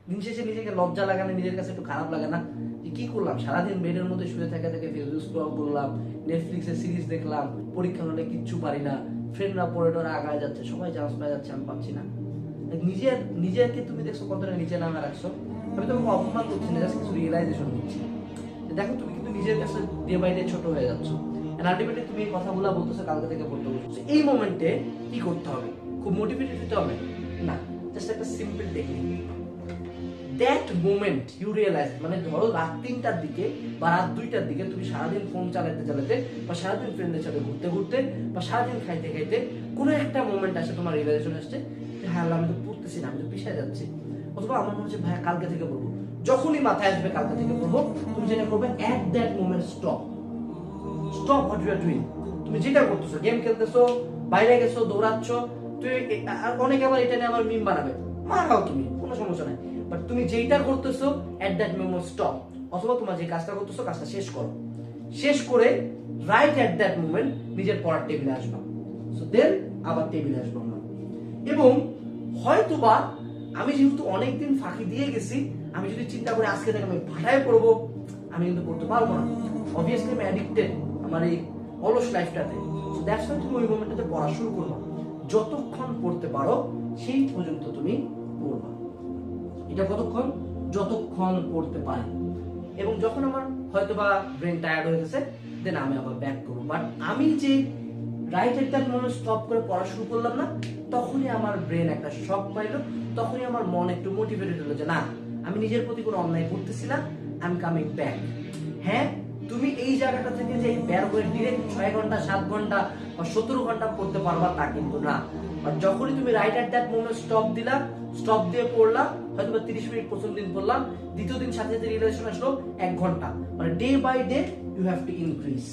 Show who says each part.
Speaker 1: দিন শেষে নিজেকে লজ্জা লাগে না, নিজের কাছে একটু খারাপ লাগে না যে কি করলাম, সারাদিন বেডের মধ্যে শুয়ে থেকে ফেসবুক স্ক্রল করলাম, নেটফ্লিক্সে সিরিজ দেখলাম, পরীক্ষা হলে কিচ্ছু পারি না, ফ্রেন্ডরা পড়ে টরে আগায় যাচ্ছে, সবাই চান্স পাই যাচ্ছে, আমি পাচ্ছি না। নিজেকে তুমি দেখছো কতটা নিচে নামে রাখছো। আমি তোমাকে অপমান করছি না, জাস্ট কিছু রিয়েলাইজেশন দিচ্ছি। দেখো তুমি কিন্তু নিজের কাছে ডে বাই ডে ছোট হয়ে যাচ্ছ। আলটিমেটলি তুমি এই কথাগুলো বলতেছো, কালকে থেকে পড়তে বলছো। এই মোমেন্টে কি করতে হবে? খুব মোটিভেটেড হতে হবে না, জাস্ট একটা simple technique. That moment you realise, মানে ধরো রাত 3টার দিকে বা রাত 2টার দিকে তুমি সারাদিন ফোন চালাতে চালাতে বা সারাদিন ফ্রেন্ডের সাথে ঘুরতে ঘুরতে বা সারাদিন খাইতে খাইতে কোনো একটা মোমেন্ট আসে, তোমার রিয়েলাইজেশন আসছে যে হ্যাঁ আমি তো পড়তেছি না, আমি তো পিছিয়ে যাচ্ছি, অথবা আমার মনে হচ্ছে ভাই কালকে থেকে পড়বো। যখনই মাথায় আসবে কালকে থেকে পড়বো, তুমি যেটা করবে at that moment stop what you are doing. তুমি যেটা করতেছো, গেম খেলতেছো, বাইরে গেছো, দৌড়াচ্ছ, তুমি অনেকে আবার এটা নিয়ে আমার মিম বানাবে, মারাও তুমি, কোনো সমস্যা নাই, বাট তুমি যেটা করতেছো এট দ্যাট মোমেন্ট স্টপ। অথবা তোমার যে কাজটা করতেছো কাজটা শেষ করো, শেষ করে রাইট এট দ্যাট মোমেন্ট নিজের পড়ার টেবিলে আসবা। সো দেন আবার টেবিলে আসবো আমরা। এবং হয়তোবা আমি যেহেতু অনেকদিন ফাঁকি দিয়ে গেছি, আমি যদি চিন্তা করি আজকে থেকে আমি ভাটায় পড়বো, আমি কিন্তু পড়তে পারবো না। অবভিয়াসলি আমি অ্যাডিক্টেড আমার এই অলস লাইফটাতে। সো দ্যাটস ওয়াই তুমি ওই মোমেন্টটাতে পড়া শুরু করবা। যতক্ষণ পড়তে পারো সেই পর্যন্ত তুমি পড়বা। এটা কতক্ষণ? যতক্ষণ পড়তে পারি। এবং যখন আমার হয়তোবা ব্রেন টায়ার্ড হয়ে গেছে, দেন আমি আবার ব্যাক করবো। বাট আমি যে right at that moment stop করে পড়া শুরু করলাম না, তখনই আমার ব্রেন একটা শক পাইলো, তখনই আমার মন একটু মোটিভেটেড হলো যে না, আমি নিজের প্রতি কোনো অন্যায় করতেছি না, আই এম কামিং ব্যাক। হ্যাঁ, তুমি এই জায়গাটা থেকে যে বের হয়ে ডিরেক্ট 6 ঘন্টা 7 ঘন্টা বা 17 ঘন্টা পড়তে পারবা তা কিন্তু না। বাট যখনই তুমি right at that moment stop দিলা, স্টপ দিয়ে পড়লা, হয়তো 30 মিনিট প্রথম দিন পড়লাম, দ্বিতীয় দিন সাথে সাথে রিয়েলাইজেশন আসলো 1 ঘন্টা, মানে day by day you have to increase.